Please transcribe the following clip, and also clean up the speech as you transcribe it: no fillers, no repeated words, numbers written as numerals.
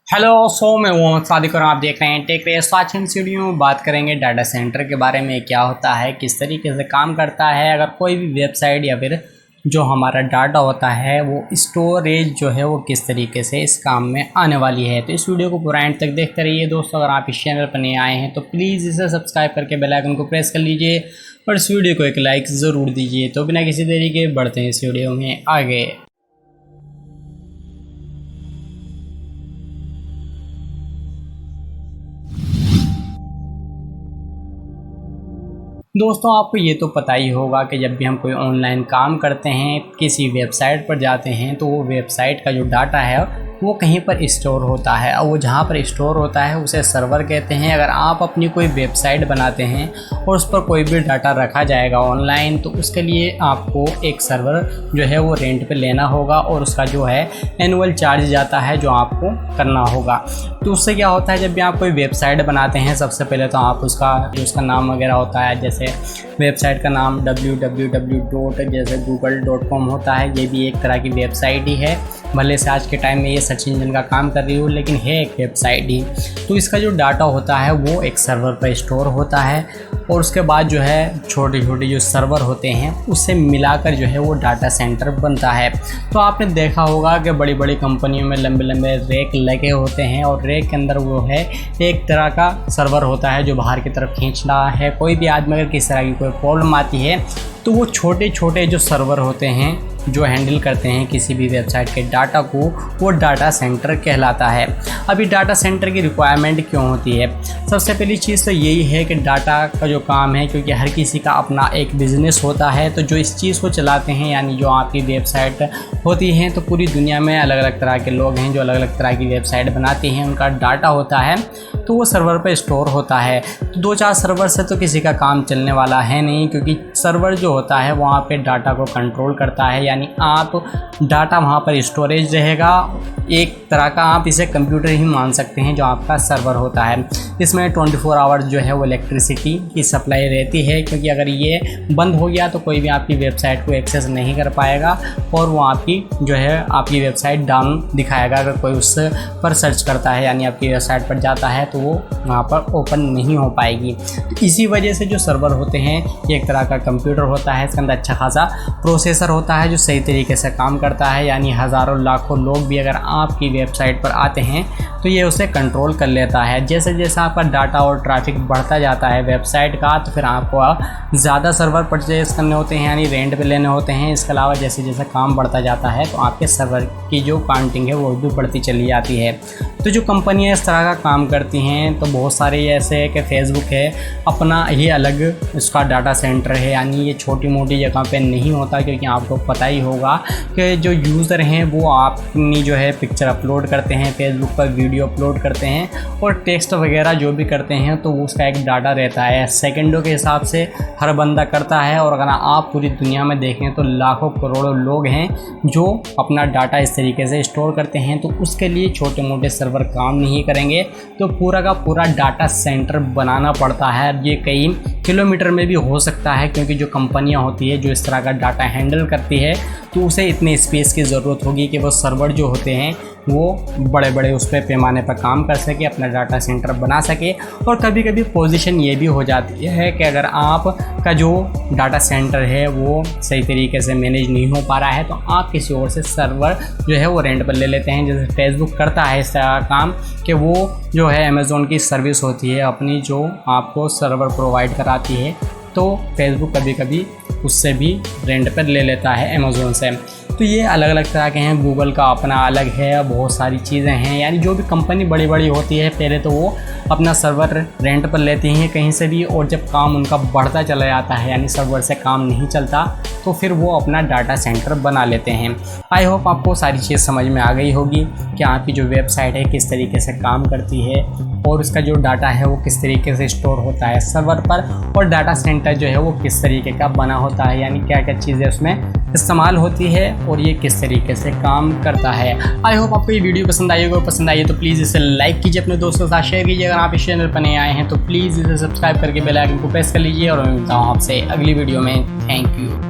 Hello मैं मोहम्मद सादिक और आप देख रहे हैं टेक रेस। आज हम इस वीडियो में बात करेंगे डाटा सेंटर के बारे में। क्या होता है, किस तरीके से काम करता है, अगर कोई भी वेबसाइट या फिर जो हमारा डाटा होता है वो स्टोरेज जो है वो किस तरीके से इस काम में आने वाली है। तो इस वीडियो को पूरा एंड तक देखते रहिए दोस्तों। अगर आप इस चैनल पर नए आए हैं तो प्लीज़ इसे सब्सक्राइब करके बेल आइकन को प्रेस कर लीजिए और इस वीडियो को एक लाइक ज़रूर दीजिए। तो बिना किसी देरी के बढ़ते हैं इस वीडियो में आगे। दोस्तों आपको ये तो पता ही होगा कि जब भी हम कोई ऑनलाइन काम करते हैं, किसी वेबसाइट पर जाते हैं, तो वो वेबसाइट का जो डाटा है वो कहीं पर स्टोर होता है और वो जहाँ पर स्टोर होता है उसे सर्वर कहते हैं। अगर आप अपनी कोई वेबसाइट बनाते हैं और उस पर कोई भी डाटा रखा जाएगा ऑनलाइन, तो उसके लिए आपको एक सर्वर जो है वो रेंट पे लेना होगा और उसका जो है एनुअल चार्ज जाता है जो आपको करना होगा। तो उससे क्या होता है, जब भी आप कोई वेबसाइट बनाते हैं सबसे पहले तो आप उसका नाम वगैरह होता है, जैसे वेबसाइट का नाम www. जैसे google.com होता है, ये भी एक तरह की वेबसाइट ही है। भले से आज के टाइम में ये सर्च इंजन का काम कर रही हो, लेकिन है एक वेबसाइट ही। तो इसका जो डाटा होता है वो एक सर्वर पर स्टोर होता है और उसके बाद जो है छोटे छोटे जो सर्वर होते हैं उससे मिलाकर जो है वो डाटा सेंटर बनता है। तो आपने देखा होगा कि बड़ी बड़ी कंपनियों में लंबे लंबे रैक लगे होते हैं और रैक के अंदर वो है एक तरह का सर्वर होता है जो बाहर की तरफ खींचना है। कोई भी आदमी अगर किसी तरह की कोई प्रॉब्लम आती है तो वो छोटे छोटे जो सर्वर होते हैं जो हैंडल करते हैं किसी भी वेबसाइट के डाटा को, वो डाटा सेंटर कहलाता है। अभी डाटा सेंटर की रिक्वायरमेंट क्यों होती है? सबसे पहली चीज़ तो यही है कि डाटा का जो काम है, क्योंकि हर किसी का अपना एक बिज़नेस होता है, तो जो इस चीज़ को चलाते हैं यानी जो आपकी वेबसाइट होती हैं, तो पूरी दुनिया में अलग अलग तरह के लोग हैं जो अलग अलग तरह की वेबसाइट बनाते हैं, उनका डाटा होता है तो वो सर्वर पर स्टोर होता है। तो 2-4 सर्वर से तो किसी का काम चलने वाला है नहीं, क्योंकि सर्वर जो होता है वहाँ पे डाटा को कंट्रोल करता है, यानी आप डाटा वहाँ पर स्टोरेज रहेगा। एक तरह का आप इसे कंप्यूटर ही मान सकते हैं जो आपका सर्वर होता है। इसमें 24 आवर्स जो है वो इलेक्ट्रिसिटी की सप्लाई रहती है, क्योंकि अगर ये बंद हो गया तो कोई भी आपकी वेबसाइट को एक्सेस नहीं कर पाएगा और वो आपकी जो है आपकी वेबसाइट डाउन दिखाएगा। अगर कोई उस पर सर्च करता है यानी आपकी वेबसाइट पर जाता है तो वो वहाँ पर ओपन नहीं हो पाएगी। तो इसी वजह से जो सर्वर होते हैं ये एक तरह का कंप्यूटर होता है, इसके अंदर अच्छा खासा प्रोसेसर होता है जो सही तरीके से काम करता है, यानी हज़ारों लाखों लोग भी अगर आपकी वेबसाइट पर आते हैं तो ये उसे कंट्रोल कर लेता है। जैसे जैसे आपका डाटा और ट्रैफिक बढ़ता जाता है वेबसाइट का, तो फिर आपको ज़्यादा सर्वर परचेज करने होते हैं यानी रेंट पे लेने होते हैं। इसके अलावा जैसे जैसे काम बढ़ता जाता है तो आपके सर्वर की जो काउंटिंग है वो भी बढ़ती चली जाती है। तो जो कंपनियाँ इस तरह का काम करती हैं, तो बहुत सारे ऐसे है कि फेसबुक है अपना ही अलग उसका डाटा सेंटर है, यानी ये छोटी मोटी जगह पे नहीं होता, क्योंकि आपको पता ही होगा कि जो यूज़र हैं वो अपनी जो है पिक्चर अपलोड करते हैं, फेसबुक पर वीडियो अपलोड करते हैं और टेक्स्ट वगैरह जो भी करते हैं तो उसका एक डाटा रहता है, सेकंडों के हिसाब से हर बंदा करता है। और अगर आप पूरी दुनिया में देखें तो लाखों करोड़ों लोग हैं जो अपना डाटा इस तरीके से स्टोर करते हैं, तो उसके लिए छोटे मोटे सर्वर काम नहीं करेंगे, तो पूरा का पूरा डाटा सेंटर बनाना पड़ता है। ये कई किलोमीटर में भी हो सकता है, क्योंकि जो कंपनियां होती है जो इस तरह का डाटा हैंडल करती है तो उसे इतने स्पेस की ज़रूरत होगी कि वो सर्वर जो होते हैं वो बड़े बड़े उस पर पैमाने पर काम कर सके, अपना डाटा सेंटर बना सके। और कभी कभी पोजीशन ये भी हो जाती है कि अगर आपका जो डाटा सेंटर है वो सही तरीके से मैनेज नहीं हो पा रहा है तो आप किसी और से सर्वर जो है वो रेंट पर ले लेते हैं। जैसे फेसबुक करता है इस तरह काम कि वो जो है अमेज़ॉन की सर्विस होती है अपनी जो आपको सर्वर प्रोवाइड कराती है, तो फेसबुक कभी कभी उससे भी रेंट पर ले लेता है अमेज़ॉन से। तो ये अलग अलग तरह के हैं। गूगल का अपना अलग है, बहुत सारी चीज़ें हैं, यानी जो भी कंपनी बड़ी बड़ी होती है पहले तो वो अपना सर्वर रेंट पर लेती हैं कहीं से भी, और जब काम उनका बढ़ता चला जाता है यानी सर्वर से काम नहीं चलता तो फिर वो अपना डाटा सेंटर बना लेते हैं। आई होप आपको सारी चीज़ समझ में आ गई होगी कि आपकी जो वेबसाइट है किस तरीके से काम करती है और उसका जो डाटा है वो किस तरीके से स्टोर होता है सर्वर पर, और डाटा सेंटर जो है वो किस तरीके का बना होता है, यानी क्या क्या चीज़ें उसमें इस्तेमाल होती है और ये किस तरीके से काम करता है। आई होप आपको ये वीडियो पसंद आई होगा। पसंद आई है तो प्लीज़ इसे लाइक कीजिए, अपने दोस्तों के साथ शेयर कीजिए। अगर आप इस चैनल पर नए आए हैं तो प्लीज़ इसे सब्सक्राइब करके बेल आइकन को प्रेस कर लीजिए और मैं मिलता हूँ आपसे अगली वीडियो में। Thank you.